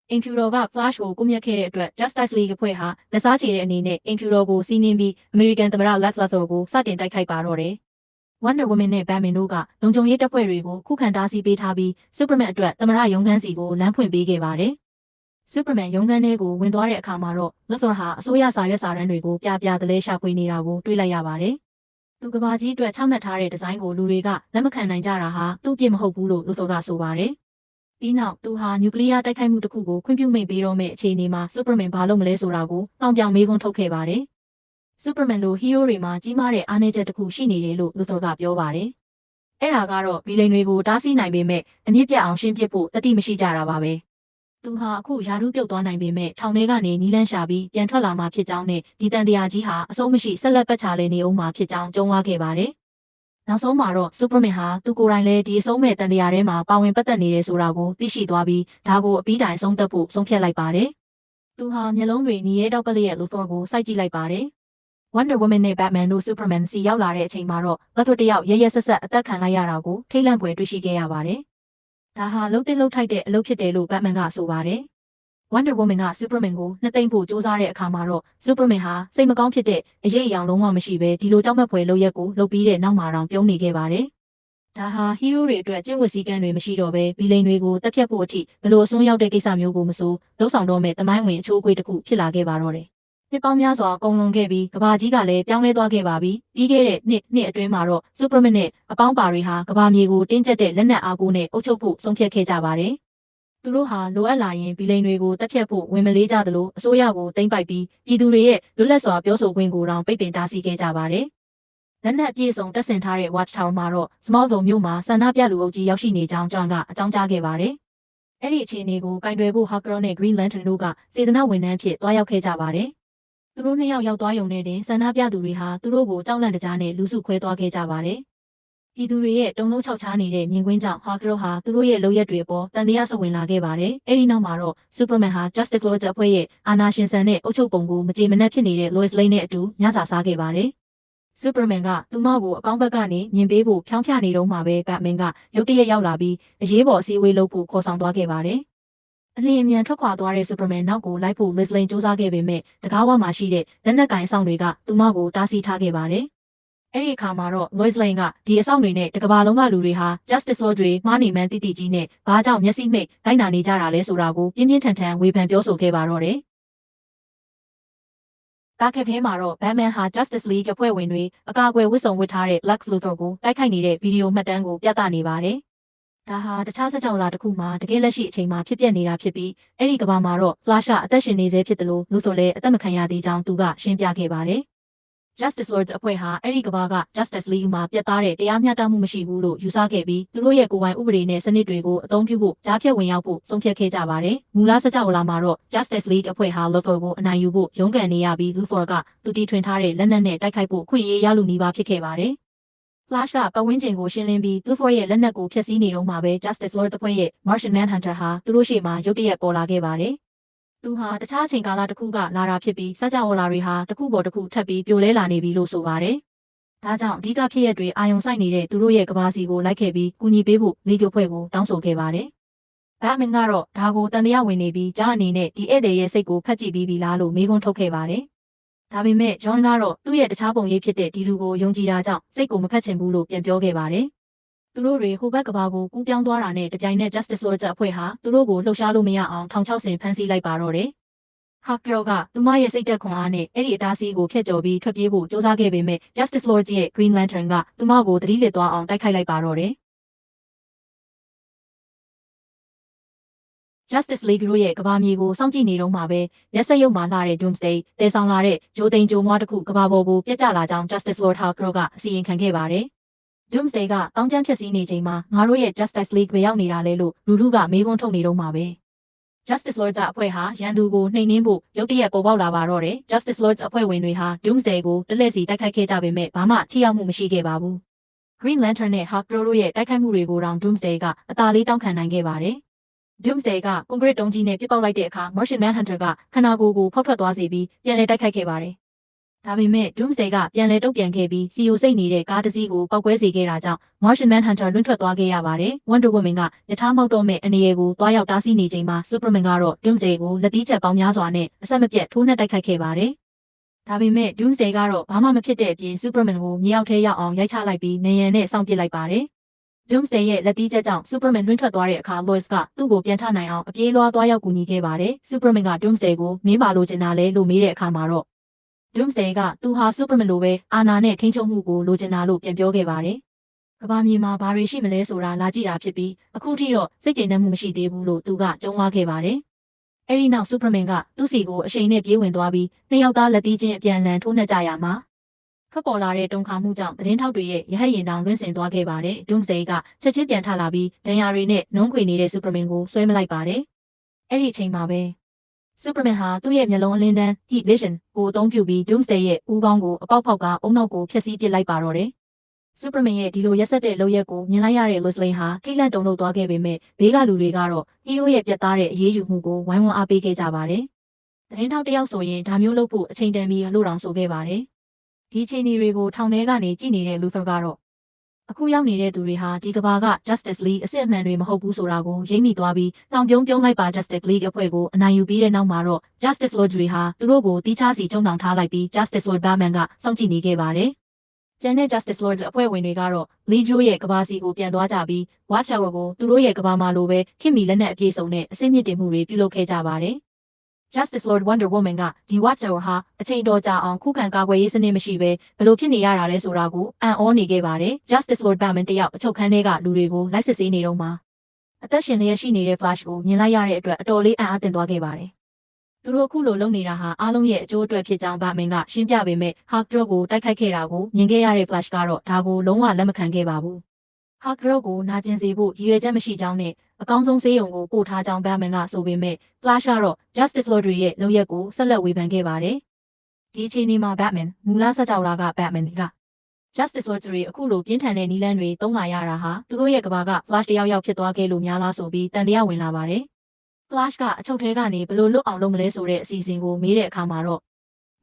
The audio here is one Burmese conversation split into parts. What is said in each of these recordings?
အိမ်ဖြူတော်က Flash ကိုကွပ်မျက်ခဲ့တဲ့အတွက် Justice League အဖွဲ့ဟာလက်စားချေတဲ့အနေနဲ့အိမ်ဖြူတော်ကိုစီးနင်းပြီး American သမ္မတ Lex Luthor ကိုစတင်တိုက်ခိုက်ပါတော့တယ်။ Wonder Woman နဲ့ Batman တို့ကလုံခြုံရေးတပ်ဖွဲ့တွေကိုခုခံတားဆီးပေးထားပြီး Superman အတွက်သမ္မတရုံးခန်းစီကိုလမ်းဖွင့်ပေးခဲ့ပါတယ်။ Superman ရုံးခန်းထဲကိုဝင်သွားတဲ့အခါမှာတော့ Luthor ဟာအစိုးရစာရွက်စာတမ်းတွေကိုပြပြတလဲရှာဖွေနေတာကိုတွေ့လိုက်ရပါတယ်။သူကဘာကြီးအတွက်ချမှတ်ထားတဲ့ဒီဇိုင်းကိုလူတွေကလက်မခံနိုင်ကြတာဟာသူ့အပြစ်မဟုတ်ဘူးလို့ Luthor ကဆိုပါတယ်။ပြီးနောက်သူဟာနျူကလ িয়ারတိုက်ခိုက်မှုတစ်ခုကိုခွင့်ပြုမိန့်ပေးတော့မယ့်အခြေအနေမှာ Superman ဘာလုပ်မလဲဆိုတာကိုနှောင်ပြောင်မေးခွန်းထုတ်ခဲ့ပါတယ်။ Superman လိုဟီးရိုးတွေမှာကြီးမားတဲ့အားနည်းချက်တစ်ခုရှိနေတယ်လို့ Luthor ကပြောပါတယ်။အဲ့ဒါကတော့ဗီလိန်တွေကိုတားဆီးနိုင်ပေမဲ့အမြင့်ပြတ်အောင်ရှင်းပစ်ဖို့တတိမရှိကြတာပါပဲ။သူဟာအခုယာရုပြုတ်သွားနိုင်ပေမဲ့ထောင်ထဲကနေနီးလန်းရှာပြီးပြန်ထွက်လာမှဖြစ်ကြောင်းနဲ့ဒီတန်တရားကြီးဟာအဆုံးမရှိဆက်လက်ပတ်ချလဲနေအောင်မှဖြစ်ကြောင်းကြုံဝါခဲ့ပါတယ်။နောက်ဆုံးမှာတော့ Superman ဟာသူကိုယ်တိုင်လည်းဒီအဆုံးမဲ့တန်တရားထဲမှာပါဝင်ပတ်သက်နေတယ်ဆိုတာကိုသိရှိသွားပြီးဒါကိုအပြီးတိုင်ဆုံးသက်ဖို့ဆုံးဖြတ်လိုက်ပါတယ်။သူဟာမျက်လုံးတွေညီရဲတောက်ပလက်ရဲ့ Luthor ကိုစိုက်ကြည့်လိုက်ပါတယ်။ Wonder Woman နဲ့ Batman တို့ Superman စီရောက်လာတဲ့အချိန်မှာတော့ Luthor တယောက်ရဲရဲဆက်ဆက်အသက်ခံလိုက်ရတာကိုထိတ်လန့်ဖွယ်တွေ့ရှိခဲ့ရပါတယ်။ဒါဟာလှုပ်ထိုက်တဲ့အလုပ်ဖြစ်တယ်လို့ Batman ကဆိုပါတယ်။ Wonder Woman က Superman ကိုနှစ်သိမ့်ဖို့စူးစမ်းတဲ့အခါမှာတော့ Superman ဟာစိတ်မကောင်းဖြစ်တဲ့အရေးအယောင်လုံးဝမရှိဘဲဒီလိုကြောက်မက်ဖွယ်လုပ်ရက်ကိုလုပ်ပြီးတဲ့နောက်မှာတောင်ပြုံးနေခဲ့ပါတယ်။ဒါဟာဟီးရိုးတွေအတွက်ကျင့်ဝတ်စည်းကမ်းတွေမရှိတော့ဘဲဗီလိန်တွေကိုတက်ဖြတ်ဖို့အထိဘလို့အစွန်းရောက်တဲ့ကိစ္စမျိုးကိုမဆိုလှုပ်ဆောင်တော့မဲ့တမိုင်းဝင်အချိုးအကွေးတစ်ခုဖြစ်လာခဲ့ပါတော့တယ်။နှစ်ပေါင်းများစွာကုန်လွန်ခဲ့ပြီးကဘာကြီးကလည်းပြောင်းလဲသွားခဲ့ပါပြီ။ပြီးခဲ့တဲ့နှစ်အတွင်းမှာတော့ Superman နဲ့အပေါင်းပါတွေဟာကဘာမြေကိုတင်းကျပ်တဲ့လက်နက်အားကိုနဲ့အုပ်ချုပ်ဖို့ဆုံးဖြတ်ခဲ့ကြပါတယ်။သူတို့ဟာလိုအပ်လာရင်ဗီလိန်တွေကိုတက်ဖြတ်ဖို့ဝင်မလေးကြသလိုအစိုးရကိုသိမ်းပိုက်ပြီးပြည်သူတွေရဲ့လွတ်လပ်စွာပြောဆိုခွင့်ကိုတောင်ပိတ်ပင်တားဆီးခဲ့ကြပါတယ်။လက်နက်အပြည့်အစုံတပ်ဆင်ထားတဲ့ Watch Tower မှာတော့ Smallville မြို့မှာဆန္ဒပြလူအုပ်ကြီးရောက်ရှိနေကြောင်းJohn ကအကြောင်းကြားခဲ့ပါတယ်။အဲ့ဒီအခြေအနေကိုကင်တွယ်ဖို့ Hawkgirl နဲ့ Green Lantern တို့ကစေတနာဝန်ထမ်းဖြစ်သွားရောက်ခဲ့ကြပါတယ်။သူတို့နှစ်ယောက်ရောက်သွားရုံနဲ့တင်ဆန္ဒပြသူတွေဟာသူတို့ကိုကြောက်လန့်တကြားနဲ့လူစုခွဲသွားခဲ့ကြပါတယ်။ပြည်သူတွေရဲ့တုံ့နှုတ်ချောက်ချားနေတဲ့မြင်ကွင်းကြောင့် Hawkgirl ဟာသူတို့ရဲ့လုပ်ရက်တွေအပေါ်တန်တရားစဝင်လာခဲ့ပါတယ်။အဲဒီနောက်မှာတော့ Superman ဟာ Justice League အဖွဲ့ရဲ့အာဏာရှင်ဆန်တဲ့အုပ်ချုပ်ပုံကိုမကြေမနက်ဖြစ်နေတဲ့ Lois Lane နဲ့အတူညစာစားခဲ့ပါတယ်။ Superman ကသူမကိုအကောင်းဘက်ကနေမြင်ပေးဖို့ဖြောင်းဖြနေတော့မှပဲ Batman ကရုတ်တရက်ရောက်လာပြီးအရေးပေါ်အစည်းအဝေးလုပ်ဖို့ခေါ်ဆောင်သွားခဲ့ပါတယ်။အလျင်အမြန်ထွက်ခွာသွားတဲ့ Superman နောက်ကိုလိုက်ဖို့ Lois Lane စူးစမ်းခဲ့ပေမဲ့တကားဝမှာရှိတဲ့လက်နက်ကင်အဆောင်တွေကသူမကိုတားဆီးထားခဲ့ပါတယ်။အဲ့ဒီအခါမှာတော့ Lois Lane ကဒီအဆောင်တွေနဲ့တကဘာလုံးကလူတွေဟာ Justice League တွေမှားနေမှန်းတိတိကြီးနဲ့ဘာကြောင့်မျက်စိမှိတ်လိုက်နာနေကြတာလဲဆိုတာကိုပြင်းပြင်းထန်ထန်ဝေဖန်ပြောဆိုခဲ့ပါတော့တယ်။တာကက်ထဲမှာတော့ Batman ဟာ Justice League အဖွဲ့ဝင်တွေအကာအကွယ်ဝတ်စုံဝတ်ထားတဲ့ Lex Luthor ကိုတိုက်ခိုက်နေတဲ့ဗီဒီယိုမှတ်တမ်းကိုပြသနေပါတယ်။ဒါဟာတခြားစကြောင်လာတစ်ခုမှာတကယ်လက်ရှိအချိန်မှာဖြစ်ပျက်နေတာဖြစ်ပြီးအဲ့ဒီကဘာမှာတော့ Flash အသက်ရှင်နေစေဖြစ်တယ်လို့ Luthor လည်းအသက်မခံရသေးကြောင်းသူကရှင်းပြခဲ့ပါတယ်။ Justice League အဖွဲ့ဟာအဲ့ဒီကဘာက Justice League မှာပြတ်သားတဲ့တရားမျှတမှုမရှိဘူးလို့ယူဆခဲ့ပြီးသူတို့ရဲ့ကိုယ်ပိုင်ဥပဒေနဲ့စနစ်တွေကိုအသုံးပြုဖို့ကြားဖြတ်ဝင်ရောက်ဖို့ဆုံးဖြတ်ခဲ့ကြပါတယ်။မူလစကြောင်လာမှာတော့ Justice League အဖွဲ့ဟာ Luthor ကိုအနိုင်ယူဖို့ရုန်းကန်နေရပြီး Luthor ကသူတီထွင်ထားတဲ့လက်နက်နဲ့တိုက်ခိုက်ဖို့ခွင့်ရေးရလူနီးပါးဖြစ်ခဲ့ပါတယ်။ Flash ကပတ်ဝန်းကျင်ကိုရှင်းလင်းပြီး Luthor ရဲ့လက်နက်ကိုဖျက်ဆီးနေတော့မှပဲ Justice League အဖွဲ့ရဲ့ Martian Manhunter ဟာသူတို့ရှေ့မှာရုတ်တရက်ပေါ်လာခဲ့ပါတယ်။သူဟာတခြားအချိန်ကာလတစ်ခုကလာတာဖြစ်ပြီးစကြဝဠာတွေဟာတစ်ခုပေါ်တစ်ခုထပ်ပြီးပြိုလဲလာနေပြီလို့ဆိုပါတယ်။ဒါကြောင့်အဓိကဖြစ်ရက်တွေအာရုံစိုက်နေတဲ့သူတို့ရဲ့ကဘာစီကိုလိုက်ခဲ့ပြီးကူညီပေးဖို့လေကျိုဖွဲ့ကိုတောင်းဆိုခဲ့ပါတယ်။ Batman ကတော့ဒါကိုတန်တရားဝင်နေပြီးကြားအနေနဲ့ဒီဧည့်သည်ရဲ့စိတ်ကိုဖတ်ကြည့်ပြီးပြီလားလို့မေးခွန်းထုတ်ခဲ့ပါတယ်။ဒါပေမဲ့ John ကတော့သူ့ရဲ့တခြားပုံရိပ်ဖြစ်တဲ့ဒီလူကိုယုံကြည်တာကြောင့်စိတ်ကိုမဖတ်ချင်ဘူးလို့ပြန်ပြောခဲ့ပါတယ်။သူတို့တွေဟိုဘက်ကဘာကိုကူးပြောင်းသွားတာနဲ့တပြိုင်နက် Justice League အဖွဲ့ဟာသူတို့ကိုလှုပ်ရှားလို့မရအောင်ထောင်ချောက်ဆင်ဖမ်းဆီးလိုက်ပါတော့တယ်။ Hawkgirl ကသူမရဲ့စိတ်သက်ခွန်အားနဲ့အဲ့ဒီအတားဆီးကိုဖျက်ကျော်ပြီးထွက်ပြေးဖို့စူးစမ်းခဲ့ပေမဲ့ Justice League ရဲ့ Green Lantern ကသူမကိုသတိလစ်သွားအောင်တိုက်ခိုက်လိုက်ပါတော့တယ်။ Justice League တို့ရဲ့ကဘာမြေကိုစောင့်ကြည့်နေတော့မှပဲရက်စက်ရုပ်မှလာတဲ့ Doomsday တဲဆောင်လာတဲ့ဂျိုတိန်ဂျိုမွားတစ်ခုကဘာပေါ်ကိုပြက်ကျလာကြောင်း Justice Lord Hawkgirl ကအစီရင်ခံခဲ့ပါတယ်။ Doomsday ကတောင်းကျမ်းဖြစ်စည်းနေချိန်မှာငါတို့ရဲ့ Justice League ပဲရောက်နေတာလေလို့လူထုကမေးခွန်းထုတ်နေတော့မှပဲJustice League အဖွဲ့ဟာရန်သူကိုနှိမ်နင်းဖို့ရုတ်တရက်ပေါ်ပေါက်လာပါတော့တယ်။ Justice League အဖွဲ့ဝင်တွေဟာ Doomsday ကိုတလှည့်စီတိုက်ခိုက်ခဲ့ကြပေမဲ့ဘာမှထိရောက်မှုမရှိခဲ့ပါဘူး။ Green Lantern နဲ့ Hawkgirl တို့ရဲ့တိုက်ခိုက်မှုတွေကိုတောင် Doomsday ကအသာလေးတောင်းခံနိုင်ခဲ့ပါတယ်။ Doomsday ကကွန်ကရစ်တုံးကြီးနဲ့ပြစ်ပေါက်လိုက်တဲ့အခါ Martian Manhunter ကခန္ဓာကိုယ်ကိုဖောက်ထွက်သွားစေပြီးပြန်လည်တိုက်ခိုက်ခဲ့ပါတယ် ဒါပေမဲ့ Doomsday ကပြန်လဲတုတ်ပြန်ခဲ့ပြီးစီယိုစိတ်နေတဲ့ကားတစ်စီးကိုပောက်ကွဲစေခဲ့တာကြောင့် Martian Manhunter လွင့်ထွက်သွားခဲ့ရပါတယ်။ Wonder Woman ကယထာမောက်တော့မဲ့အနေရကိုတွားရောက်တားဆီးနေချိန်မှာ Superman ကတော့ Doomsday ကိုလက်သီးချက်ပေါင်းများစွာနဲ့အဆက်မပြတ်ထိုးနှက်တိုက်ခိုက်ခဲ့ပါတယ်။ဒါပေမဲ့ Doomsday ကတော့ဘာမှမဖြစ်တဲ့အပြင် Superman ကိုမြေအောက်ထဲရောက်အောင်ရိုက်ချလိုက်ပြီးနေရန်နဲ့စောင့်ပစ်လိုက်ပါတယ်။ Doomsday ရဲ့လက်သီးချက်ကြောင့် Superman လွင့်ထွက်သွားတဲ့အခါ Lois ကသူ့ကိုပြန်ထနိုင်အောင်အပြေးလွှားသွားရောက်ကူညီခဲ့ပါတယ်။ Superman က Doomsday ကိုမင်းပါလိုချင်တာလဲလို့မေးတဲ့အခါမှာတော့ Doomsday ကသူဟာ Superman လိုပဲအာဏာနဲ့ထိန်းချုပ်မှုကိုလိုချင်တာလို့ပြန်ပြောခဲ့ပါတယ်။ကမ္ဘာမြေမှာဘာတွေရှိမလဲဆိုတာလာကြည့်တာဖြစ်ပြီးအခုထိတော့စိတ်ကျေနပ်မှုမရှိသေးဘူးလို့သူကကြုံးဝါခဲ့ပါတယ်။အဲဒီနောက် Superman ကသူ့စီကိုအရှိန်နဲ့ပြေးဝင်သွားပြီးနှစ်ယောက်သားလက်သီးချင်းအပြန်အလှန်ထိုးနှက်ကြရမှာထွက်ပေါ်လာတဲ့တုန်ခါမှုကြောင့်သတင်းထောက်တွေရဲ့ရဟတ်ရင်တောင်လွင့်စင်သွားခဲ့ပါတယ်။ Doomsday ကချက်ချင်းပြန်ထလာပြီးဒဏ်ရာတွေနဲ့နှုံးခွေနေတဲ့ Superman ကိုဆွဲမလိုက်ပါတယ်။အဲ့ဒီအချိန်မှာပဲ Superman ဟာသူ့ရဲ့မျက်လုံးအလင်းတန်း Heat Vision ကိုအသုံးပြုပြီး Doomsday ရဲ့ဦးခေါင်းကိုအပေါက်ဖောက်ကအုံနောက်ကိုဖျက်ဆီးပစ်လိုက်ပါတော့တယ်။ Superman ရဲ့ဒီလိုရက်စက်တဲ့လုပ်ရက်ကိုမြင်လိုက်ရတဲ့ Lois Lane ဟာထိတ်လန့်တုန်လှုပ်သွားခဲ့ပေမဲ့ဘေးကလူတွေကတော့ Hero ရဲ့ပြတ်သားတဲ့အရေးယူမှုကိုဝိုင်းဝန်းအားပေးခဲ့ကြပါတယ်။သတင်းထောက်တယောက်ဆိုရင်ဒါမျိုးလုပ်ဖို့အချိန်တန်ပြီးလို့တောင်ဆိုခဲ့ပါတယ်။ဒီအခြေအနေတွေကိုထောင်ထဲကနေကြည့်နေတဲ့ Luthor ကတော့အခုရောက်နေတဲ့သူတွေဟာဒီကဘာက Justice League အစစ်အမှန်တွေမဟုတ်ဘူးဆိုတာကိုရိပ်မိသွားပြီးနှောင်ပြုံးလိုက်ပါ Justice League အဖွဲ့ကိုအနိုင်ယူပြီးတဲ့နောက်မှာတော့ Justice Lord တွေဟာသူတို့ကိုတီးခြားစီချုံနှောင်ထားလိုက်ပြီး Justice Lord Batman ကစောင့်ကြည့်နေခဲ့ပါတယ်။ကျန်တဲ့ Justice Lord အဖွဲ့ဝင်တွေကတော့ Legion ရဲ့ကဘာစီကိုပြန်သွားကြပြီး Watch Tower ကိုသူတို့ရဲ့ကဘာမှာလိုပဲခင်မီလက်နက်အပြည့်စုံနဲ့အစိမ့်မြင့်တင်မှုတွေပြုလုပ်ခဲ့ကြပါတယ်။ Justice Lord Wonder Woman ကဒီ Watch Tower ဟာအချိန်တော်ကြာအောင်ခုခံကာကွယ်ရေးစနစ်မရှိဘဲဘလို့ဖြစ်နေရတာလဲဆိုတာကိုအံ့ဩနေခဲ့ပါတယ်။ Justice Lord Batman တယောက်အချုပ်ခန်းထဲကလူတွေကိုလိုက်စစ်ဆေးနေတော့မှအသက်ရှင်လျက်ရှိနေတဲ့ Flash ကိုမြင်လိုက်ရတဲ့အတွက်အတော်လေးအံ့အားသင့်သွားခဲ့ပါတယ်။သူတို့အခုလိုလုပ်နေတာဟာအားလုံးရဲ့အကျိုးအတွက်ဖြစ်ကြောင်း Batman ကရှင်းပြပေမဲ့ Hawkgirl ကိုတိုက်ခိုက်ခဲ့တာကိုမြင်ခဲ့ရတဲ့ Flash ကတော့ဒါကိုလုံးဝလက်မခံခဲ့ပါဘူး။ Hawkgirl ကိုနာကျင်စေဖို့ရည်ရွယ်ချက်မရှိကြောင်းနဲ့အကောင်းဆုံးဆေးရုံကိုပို့ထားကြောင်း Batman ကဆိုပေမဲ့ Flash ကတော့ Justice Lord တွေရဲ့လုပ်ရက်ကိုဆက်လက်ဝေဖန်ခဲ့ပါတယ်။ဒီအချိန်မှာ Batman မူလစကြောလာက Batman က Justice Lord တွေအခုလိုပြင်းထန်တဲ့နီလန်းတွေသုံးလာရတာဟာသူတို့ရဲ့ကဘာက Flash တယောက်ယောက်ဖြစ်သွားခဲ့လို့များလားဆိုပြီးတန်တရားဝင်လာပါတယ်။ Flash ကအချုပ်ထဲကနေဘလို့လွတ်အောင်လုပ်မလဲဆိုတဲ့အစီအစဉ်ကိုမေးတဲ့အခါမှာတော့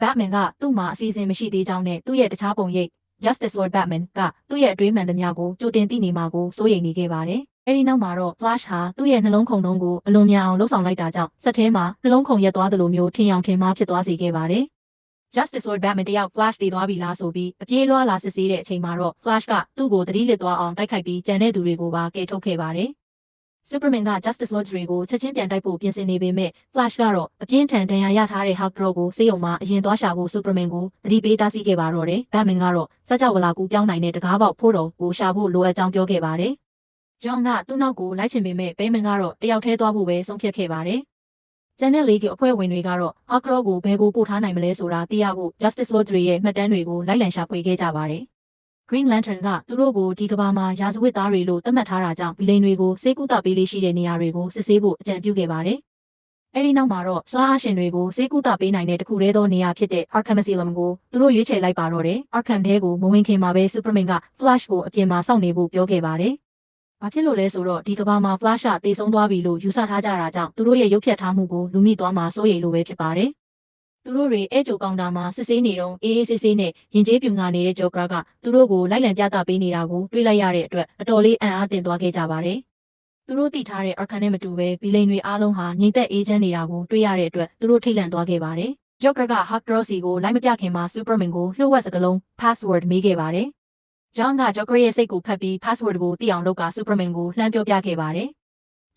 Batman ကသူ့မှာအစီအစဉ်မရှိသေးကြောင်းနဲ့သူ့ရဲ့တခြားပုံရိပ် Justice Lord Batman ကသူ့ရဲ့အတွေးမှန်သမျှကိုကြိုတင်သိနေမှာကိုစိုးရိမ်နေခဲ့ပါတယ်။အဲဒီနောက်မှာတော့ Flash ဟာသူ့ရဲ့နှလုံးခုန်နှုန်းကိုအလွန်မြန်အောင်လှုပ်ဆောင်လိုက်တာကြောင့်စက်ထဲမှာနှလုံးခုန်ရက်သွားသလိုမျိုးထင်ယောင်ထင်မှားဖြစ်သွားစေခဲ့ပါတယ်။ Justice Lord Batman တယောက် Flash တည်သွားပြီလားဆိုပြီးအပြေးလွှားလာစစ်ဆေးတဲ့အချိန်မှာတော့ Flash ကသူ့ကိုတတိလစ်သွားအောင်တိုက်ခိုက်ပြီးကြံတဲ့သူတွေကိုပါကယ်ထုတ်ခဲ့ပါတယ်။ Superman က Justice Lord တွေကိုချက်ချင်းပြန်တိုက်ဖို့ပြင်ဆင်နေပေမဲ့ Flash ကတော့အပြင်းထန်ဒဏ်ရာရထားတဲ့ Hawkgirl ကိုဆေးရုံမှာအရင်သွားရှာဖို့ Superman ကိုတတိပေးတားဆီးခဲ့ပါတော့တယ်။ Batman ကတော့စကြဝဠာကူပြောင်းနိုင်တဲ့တကားပေါက်ဖို့တော်ကိုရှာဖို့လိုအပ်ကြောင်းပြောခဲ့ပါတယ်။ John ကသူ့နောက်ကိုလိုက်ချင်ပေမဲ့ Batman ကတော့တယောက်တည်းသွားဖို့ပဲဆုံးဖြတ်ခဲ့ပါတယ်။ကျန်တဲ့ League အဖွဲ့ဝင်တွေကတော့ Hawkgirl ကိုဘယ်ကိုပို့ထားနိုင်မလဲဆိုတာသိရဖို့ Justice Lord တွေရဲ့မှတ်တမ်းတွေကိုလိုက်လံရှာဖွေခဲ့ကြပါတယ်။ Green Lantern ကသူတို့ကိုဒီကဘာမှာရာဇဝတ်သားတွေလို့သတ်မှတ်ထားတာကြောင့်ဗီလိန်တွေကိုစေကူတာပေးလေးရှိတဲ့နေရာတွေကိုစစ်ဆေးဖို့အကြံပြုခဲ့ပါတယ်။အဲဒီနောက်မှာတော့စွာအားရှင်တွေကိုစေကူတာပေးနိုင်တဲ့တခုတည်းသောနေရာဖြစ်တဲ့ Arkham Asylum ကိုသူတို့ရွေးချယ်လိုက်ပါတော့တယ်။ Arkham ထဲကိုမဝင်ခင်မှာပဲ Superman က Flash ကိုအပြင်မှာစောင့်နေဖို့ပြောခဲ့ပါတယ်။ဘာဖြစ်လို့လဲဆိုတော့ဒီကဘာမှာ Flash ကတေဆုံးသွားပြီလို့ယူဆထားကြတာကြောင့်သူတို့ရဲ့ရုပ်ဖြတ်ထားမှုကိုလူမိသွားမှာစိုးရိမ်လို့ပဲဖြစ်ပါတယ်။သူတို့တွေအဲဂျိုကောင်တာမှာစစ်ဆေးနေတော့အေးအေးဆေးဆေးနဲ့ရင်ကျေးပြူငါနေတဲ့ Joker ကသူတို့ကိုလိုက်လံပြသပေးနေတာကိုတွေ့လိုက်ရတဲ့အတွက်အတော်လေးအံ့အားသင့်သွားခဲ့ကြပါတယ်။သူတို့သိထားတဲ့ Arkham နဲ့မတူဘဲဗီလိန်တွေအားလုံးဟာငြိမ်သက်အေးချမ်းနေတာကိုတွေ့ရတဲ့အတွက်သူတို့ထိတ်လန့်သွားခဲ့ပါတယ်။ Joker က Hawkgirl စီကိုလိုက်မပြခင်မှာ Superman ကိုလျှို့ဝှက်စကားလုံး password မေးခဲ့ပါတယ်။ John က Joker ရဲ့စိတ်ကိုဖတ်ပြီး password ကိုသိအောင်လုပ်က Superman ကိုလှမ်းပြောပြခဲ့ပါတယ်။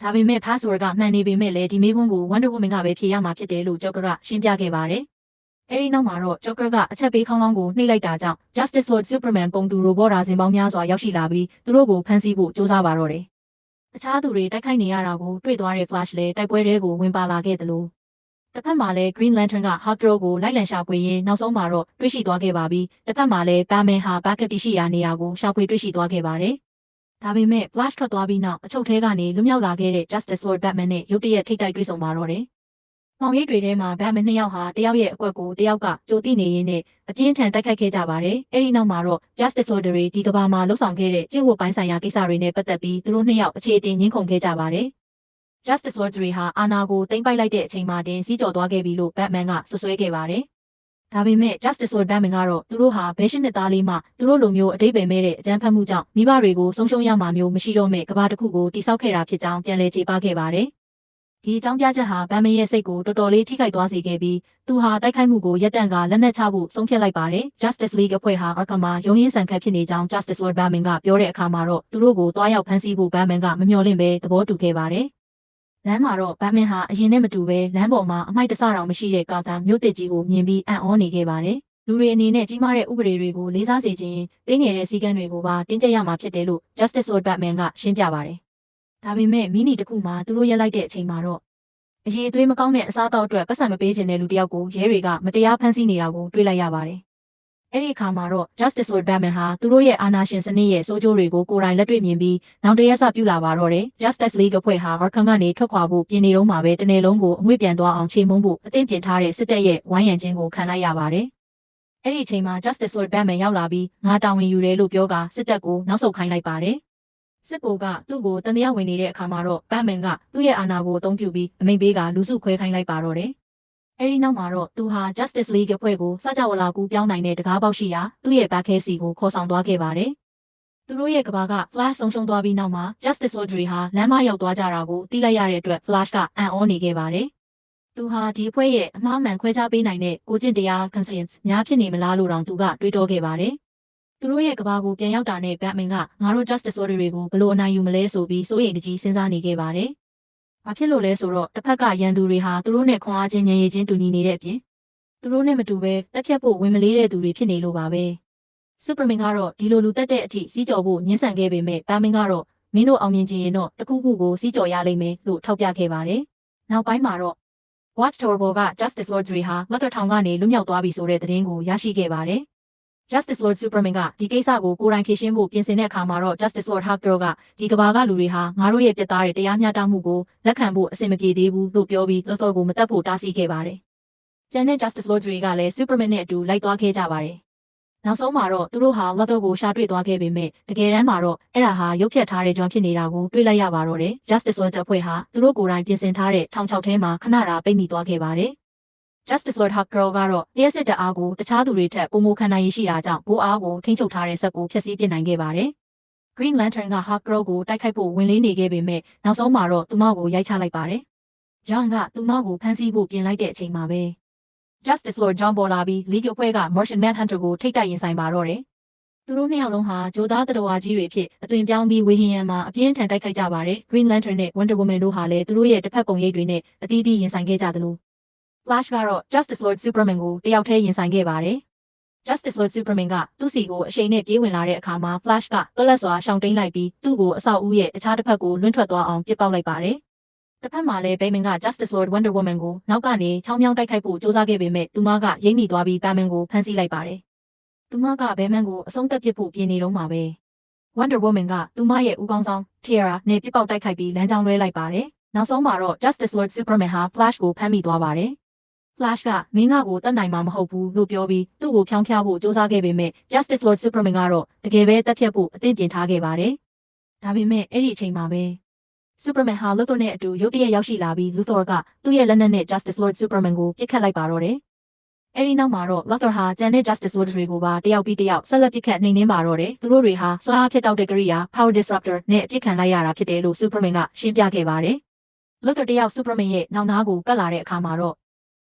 ဒါပေမဲ့ password ကမှန်နေပေမဲ့လည်းဒီမေးခွန်းကို Wonder Woman ကပဲဖြေရမှာဖြစ်တယ်လို့ Joker ကရှင်းပြခဲ့ပါတယ်။အဲဒီနောက်မှာတော့ Joker ကအချက်ပေးခေါင်းလောင်းကိုနှိပ်လိုက်တာကြောင့် Justice Lord Superman ပုံတူရိုဘော့ဒါဇင်ပေါင်းများစွာရောက်ရှိလာပြီးသူတို့ကိုဖမ်းဆီးဖို့ကြိုးစားပါတော့တယ်။တခြားသူတွေတိုက်ခိုက်နေရတာကိုတွေ့သွားတဲ့ Flash လည်းတိုက်ပွဲတွေကိုဝင်ပါလာခဲ့တယ်လို့တစ်ဖက်မှာလည်း Green Lantern က Hawkgirl ကိုလိုက်လံရှာဖွေရင်းနောက်ဆုံးမှာတော့တွေ့ရှိသွားခဲ့ပါပြီ။တစ်ဖက်မှာလည်း Batman ဟာ Backup တရှိရာနေရာကိုရှာဖွေတွေ့ရှိသွားခဲ့ပါတယ်။ဒါပေမဲ့ Flash ထွက်သွားပြီးနောက်အချုပ်ထဲကနေလွတ်မြောက်လာခဲ့တဲ့ Justice Lord Batman နဲ့ရုတ်တရက်ထိပ်တိုက်တွေ့ဆုံပါတော့တယ်။မောင်ရိပ်တွေထဲမှာ Batman နှစ်ယောက်ဟာတယောက်ရဲ့အကွက်ကိုတယောက်ကကြိုတိနေရင်းနဲ့အပြင်းထန်တိုက်ခိုက်ခဲ့ကြပါတယ်။အဲဒီနောက်မှာတော့ Justice Lord တွေဒီကဘာမှာလှုပ်ဆောင်ခဲ့တဲ့ကျင့်ဝတ်ပိုင်းဆိုင်ရာကိစ္စတွေနဲ့ပတ်သက်ပြီးသူတို့နှစ်ယောက်အခြေအတင်ငင်းခုန်ခဲ့ကြပါတယ်။ Justice Lord တွေဟာအာနာကိုသိမ်းပိုက်လိုက်တဲ့အချိန်မှာတင်စီးကြော်သွားခဲ့ပြီလို့ Batman ကဆွဆွဲခဲ့ပါတယ်။ ဒါပေမဲ့ Justice Lord Batman ကတော့သူတို့ဟာဘဲရှင်းနှစ်သားလေးမှသူတို့လိုမျိုးအတိတ်ပဲမဲ့တဲ့အကြမ်းဖက်မှုကြောင့်မိဘတွေကိုဆုံးရှုံးရမှာမျိုးမရှိတော့မဲ့ကဘာတစ်ခုကိုတိဆောက်ခဲ့တာဖြစ်ကြောင်းပြန်လည်ခြေပခဲ့ပါတယ်။ဒီအကြောင်းပြချက်ဟာဘတ်မန်ရဲ့စိတ်ကိုတော်တော်လေးထိခိုက်သွားစေခဲ့ပြီးသူဟာတိုက်ခိုက်မှုကိုရပ်တန့်ကလက်နက်ချဖို့ဆုံးဖြတ်လိုက်ပါတယ်။ Justice League အဖွဲ့ဟာ Arkham မှာရုံးရင်းဆန်ခတ်ဖြစ်နေကြောင်း Justice Lord Batman ကပြောတဲ့အခါမှာတော့သူတို့ကိုတွားရောက်ဖမ်းဆီးဖို့ Batman ကမမျှော်လင့်ပဲသဘောတူခဲ့ပါတယ်။လမ်းမှာတော့ဘတ်မန်ဟာအရင်နဲ့မတူပဲလမ်းပေါ်မှာအမိုက်တဆတောင်မရှိတဲ့ကာသံမြို့တစ်ကြီးကိုမြင်ပြီးအံ့ဩနေခဲ့ပါတယ်။လူတွေအနေနဲ့ကြီးမားတဲ့ဥပဒေတွေကိုလေးစားစေခြင်းတင်းငယ်တဲ့စည်းကမ်းတွေကိုပါတင်းကျပ်ရမှာဖြစ်တယ်လို့ Justice Lord Batman ကရှင်းပြပါတယ်။ဒါပေမဲ့မိနီတစ်ခုမှာသူတို့ရက်လိုက်တဲ့အချိန်မှာတော့အရေးအသွေးမကောင်းတဲ့အစားအသောက်အတွက်ပတ်စံမပေးခြင်းတဲ့လူတစ်ယောက်ကိုရဲတွေကမတရားဖမ်းဆီးနေတာကိုတွေ့လိုက်ရပါတယ်။အဲ့ဒီအခါမှာတော့ Justice Lord Batman ဟာသူတို့ရဲ့အာဏာရှင်စနစ်ရဲ့စိုးကျိုးတွေကိုကိုယ်တိုင်လက်တွေ့မြင်ပြီးနောက်တရက်စပြုလာပါတော့တယ်။ Justice League အဖွဲ့ဟာ Arkham ကနေထွက်ခွာဖို့ပြင်နေတော့မှာပဲတနေ့လုံးကိုအငွေ့ပြန်သွားအောင်ချေမှုန်းဖို့အသင့်ပြင်ထားတဲ့စစ်တပ်ရဲ့ဝိုင်းရံခြင်းကိုခံလိုက်ရပါတယ်။အဲ့ဒီအချိန်မှာ Justice Lord Batman ရောက်လာပြီးငါတာဝန်ယူတယ်လို့ပြောကစစ်တပ်ကိုနောက်ဆုတ်ခိုင်းလိုက်ပါတယ်။စစ်ဗိုလ်ကသူ့ကိုတန်တရားဝင်နေတဲ့အခါမှာတော့ Batman ကသူ့ရဲ့အာဏာကိုအသုံးပြုပြီးအမိန့်ပေးကလူစုခွဲခိုင်းလိုက်ပါတော့တယ်။အဲဒီနောက်မှာတော့သူဟာ Justice League အဖွဲ့ကိုစကြဝဠာကူပြောင်းနိုင်တဲ့တကားပေါက်ရှိရာသူ့ရဲ့ဘက်ခဲစီကိုခေါ်ဆောင်သွားခဲ့ပါတယ်။သူတို့ရဲ့ကဘာက Flash ဆုံးရှုံးသွားပြီးနောက်မှာ Justice Lord တွေဟာလမ်းမရောက်သွားကြတာကိုသိလိုက်ရတဲ့အတွက် Flash ကအံ့ဩနေခဲ့ပါတယ်။သူဟာဒီအဖွဲ့ရဲ့အမှားမှန်ခွဲခြားပေးနိုင်တဲ့ကိုကျင့်တရား conscience များဖြစ်နေမလားလို့တောင်သူကတွေးတောခဲ့ပါတယ်။သူတို့ရဲ့ကဘာကိုပြန်ရောက်တာနဲ့ Batman ကငါတို့ Justice Lord တွေကိုဘယ်လိုအနိုင်ယူမလဲဆိုပြီးစိုးရိမ်တကြီးစဉ်းစားနေခဲ့ပါတယ်။ဘာဖြစ်လို့လဲဆိုတော့တစ်ဖက်ကရန်သူတွေဟာသူတို့နဲ့ခွန်အားချင်းညံရည်ချင်းတူညီနေတဲ့အပြင်သူတို့နဲ့မတူပဲတက်ဖြတ်ဖို့ဝင်မလေးတဲ့သူတွေဖြစ်နေလို့ပါပဲ။ Superman ကတော့ဒီလိုလူတက်တဲ့အထိစီးကြော်ဖို့ညှင်းဆန်ခဲ့ပေမဲ့ Batman ကတော့မင်းတို့အောင်မြင်ခြင်းရင်တော့တခုခုကိုစီးကြော်ရလိမ့်မယ်လို့ထောက်ပြခဲ့ပါတယ်။နောက်ပိုင်းမှာတော့ Watchtower ဘော်က Justice Lord တွေဟာလက်တော်ထောင်ကနေလွတ်မြောက်သွားပြီဆိုတဲ့သတင်းကိုရရှိခဲ့ပါတယ်။ Justice Lord Superman ကဒီကိစ္စကိုကိုယ်တိုင်ဖြေရှင်းဖို့ပြင်ဆင်တဲ့အခါမှာတော့ Justice Lord Hawkgirl ကဒီကဘာကလူတွေဟာငါတို့ရဲ့ပြတ်သားတဲ့တရားမျှတမှုကိုလက်ခံဖို့အဆင်မပြေသေးဘူးလို့ပြောပြီး Luthor ကိုမတက်ဖို့တားဆီးခဲ့ပါတယ်။ကျန်တဲ့ Justice Lord တွေကလည်း Superman နဲ့အတူလိုက်သွားခဲ့ကြပါတယ်။နောက်ဆုံးမှာတော့သူတို့ဟာ Luthor ကိုရှာတွေ့သွားခဲ့ပေမဲ့တကယ်တမ်းမှာတော့အဲ့ဒါဟာရုပ်ဖြတ်ထားတဲ့ကြောင့်ဖြစ်နေတာကိုတွေ့လိုက်ရပါတော့တယ်။ Justice Lord အဖွဲ့ဟာသူတို့ကိုယ်တိုင်ပြင်ဆင်ထားတဲ့ထောင်ချောက်ထဲမှာခဏတာပိတ်မိသွားခဲ့ပါတယ်။ Justice Lord Hawkgirl ကတော့လျှက်စစ်တအားကိုတခြားသူတွေထက်ပိုမိုခံနိုင်ရရှိတာကြောင့်ဘိုးအားကိုထိန်းချုပ်ထားတဲ့ဆက်ကိုဖျက်ဆီးပစ်နိုင်ခဲ့ပါတယ်။ Green Lantern က Hawkgirl ကိုတိုက်ခိုက်ဖို့ဝင်လေးနေခဲ့ပေမဲ့နောက်ဆုံးမှာတော့သူမကိုရိုက်ချလိုက်ပါတယ်။ John ကသူမကိုဖမ်းဆီးဖို့ပြင်လိုက်တဲ့အချိန်မှာပဲ Justice Lord John ပေါ်လာပြီး League အဖွဲ့က Martian Manhunter ကိုထိတ်တိုက်ရင်ဆိုင်ပါတော့တယ်။သူတို့နှစ်ယောက်လုံးဟာဂျိုသားတတော်ဝါကြီးတွေဖြစ်အသွင်ပြောင်းပြီးဝေဟင်ယံမှာအပြင်းထန်တိုက်ခိုက်ကြပါတယ်။ Green Lantern နဲ့ Wonder Woman တို့ဟာလည်းသူတို့ရဲ့တစ်ဖက်ပုံရိပ်တွေနဲ့အသီးသီးရင်ဆိုင်ခဲ့ကြသလို Flash ကတော့ Justice Lord Superman ကိုတယောက်တည်းရင်ဆိုင်ခဲ့ပါတယ်။ Justice Lord Superman ကသူ့စီကိုအရှိန်နဲ့ပြေးဝင်လာတဲ့အခါမှာ Flash ကတွက်လက်စွာရှောင်တိန်လိုက်ပြီးသူ့ကိုအဆောက်အဦရဲ့အခြားတစ်ဖက်ကိုလွင့်ထွက်သွားအောင်ပစ်ပေါက်လိုက်ပါတယ်။တစ်ဖက်မှာလည်း Batman က Justice Lord Wonder Woman ကိုနောက်ကနေချောင်းမြောင်းတိုက်ခိုက်ဖို့ကြိုးစားခဲ့ပေမဲ့သူမကရိပ်မိသွားပြီး Batman ကိုဖမ်းဆီးလိုက်ပါတယ်။သူမက Batman ကိုအဆုံးသတ်ပစ်ဖို့ပြင်နေတော့မှာပဲ။ Wonder Woman ကသူမရဲ့ဦးခေါင်းဆောင် Tiara နဲ့ပစ်ပေါက်တိုက်ခိုက်ပြီးလမ်းကြောင်းလွဲလိုက်ပါတယ်။နောက်ဆုံးမှာတော့ Justice Lord Superman ဟာ Flash ကိုဖမ်းမိသွားပါတယ်။ Flash ကမင်းကိုတတ်နိုင်မှာမဟုတ်ဘူးလို့ပြောပြီးသူ့ကိုဖြောင်းဖျားဖို့ကြိုးစားခဲ့ပေမဲ့ Justice Lord Superman ကတော့တကယ်ပဲတက်ဖြတ်ဖို့အသင့်ပြင်ထားခဲ့ပါတယ်။ဒါပေမဲ့အဲ့ဒီအချိန်မှာပဲ Superman ဟာ Luthor နဲ့အတူရုတ်တရက်ရောက်ရှိလာပြီး Luthor ကသူ့ရဲ့လက်နက်နဲ့ Justice Lord Superman ကိုပစ်ခတ်လိုက်ပါတော့တယ်။အဲဒီနောက်မှာတော့ Luthor ဟာကျန်တဲ့ Justice Lord တွေကိုပါတယောက်ပြီးတယောက်ဆက်လက်ပစ်ခတ်နှိမ်နင်းပါတော့တယ်။သူတို့တွေဟာစွမ်းအားဖြတ်တောက်တဲ့ကိရိယာ Power Disruptor နဲ့အပစ်ခံလိုက်ရတာဖြစ်တယ်လို့ Superman ကရှင်းပြခဲ့ပါတယ်။ Luthor တယောက် Superman ရဲ့နောက်နားကိုကပ်လာတဲ့အခါမှာတော့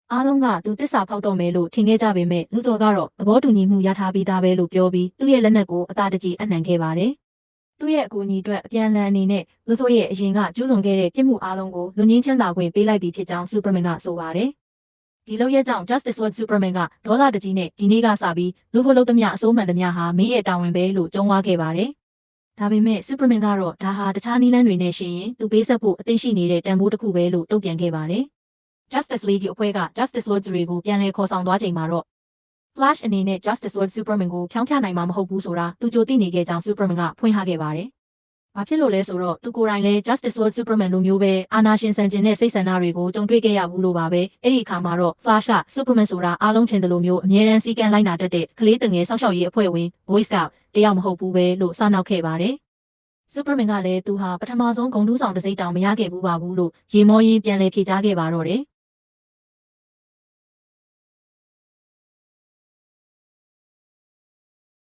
အားလုံးကသူတစ္ဆာဖောက်တော့မယ်လို့ထင်ခဲ့ကြပေမဲ့ Luthor ကတော့သဘောတူညီမှုရထားပြီးသားပဲလို့ပြောပြီးသူ့ရဲ့လက်နက်ကိုအသာတကြည်အနှံခဲ့ပါတယ်။သူ့ရဲ့အကူအညီအတွက်အပြန်အလှန်အနေနဲ့ Luthor ရဲ့အရင်ကကျူးလွန်ခဲ့တဲ့ပြစ်မှုအားလုံးကိုလွတ်ငင်းချမ်းသာခွင့်ပေးလိုက်ပြီးဖြစ်ကြောင်း Superman ကဆိုပါတယ်။ဒီလောက်ရဲ့ကြောင့် Justice Lord Superman ကဒေါသတကြီးနဲ့ဒီနေ့ကစပြီးLuthor လုပ်သမျှအစိုးမှန်သမျှဟာမင်းရဲ့တာဝန်ပဲလို့ကြုံးဝါခဲ့ပါတယ်။ဒါပေမဲ့ Superman ကတော့ဒါဟာတခြားနည်းလမ်းတွေနဲ့ရှင်ရင်သူပေးဆက်ဖို့အသိရှိနေတဲ့တန်ဖိုးတစ်ခုပဲလို့တုံ့ပြန်ခဲ့ပါတယ်။ Justice League အဖွဲ့က Justice Lord တွေကိုပြန်လည်ခေါ်ဆောင်သွားချိန်မှာတော့ Flash အနေနဲ့ Justice Lord Superman ကိုဖြောင်းဖျက်နိုင်မှာမဟုတ်ဘူးဆိုတာသူကြိုသိနေခဲ့ကြောင်း Superman ကဖွင့်ဟခဲ့ပါတယ်။ဘာဖြစ်လို့လဲဆိုတော့သူကိုယ်တိုင်လည်း Justice Lord Superman လိုမျိုးပဲအာဏာရှင်ဆန်ကျင်တဲ့စိတ်ဆန္ဒတွေကိုကြုံတွေ့ခဲ့ရဘူးလို့ပါပဲ။အဲ့ဒီအခါမှာတော့ Flash က Superman ဆိုတာအားလုံးထင်တယ်လို့မျိုးအမြဲတမ်းစည်းကမ်းလိုက်နာတတ်တဲ့ကလေးတငယ်စောင့်ရှောက်ရေးအဖွဲ့ဝင် Boy Scout တယောက်မဟုတ်ဘူးပဲလို့စနောက်ခဲ့ပါတယ်။ Superman ကလည်းသူဟာပထမဆုံးဂုဏ်ထူးဆောင်တစ်စိတ်တောင်မရခဲ့ဘူးပါဘူးလို့ရေမောရင်းပြန်လည်ဖြေကြားခဲ့ပါတော့တယ်။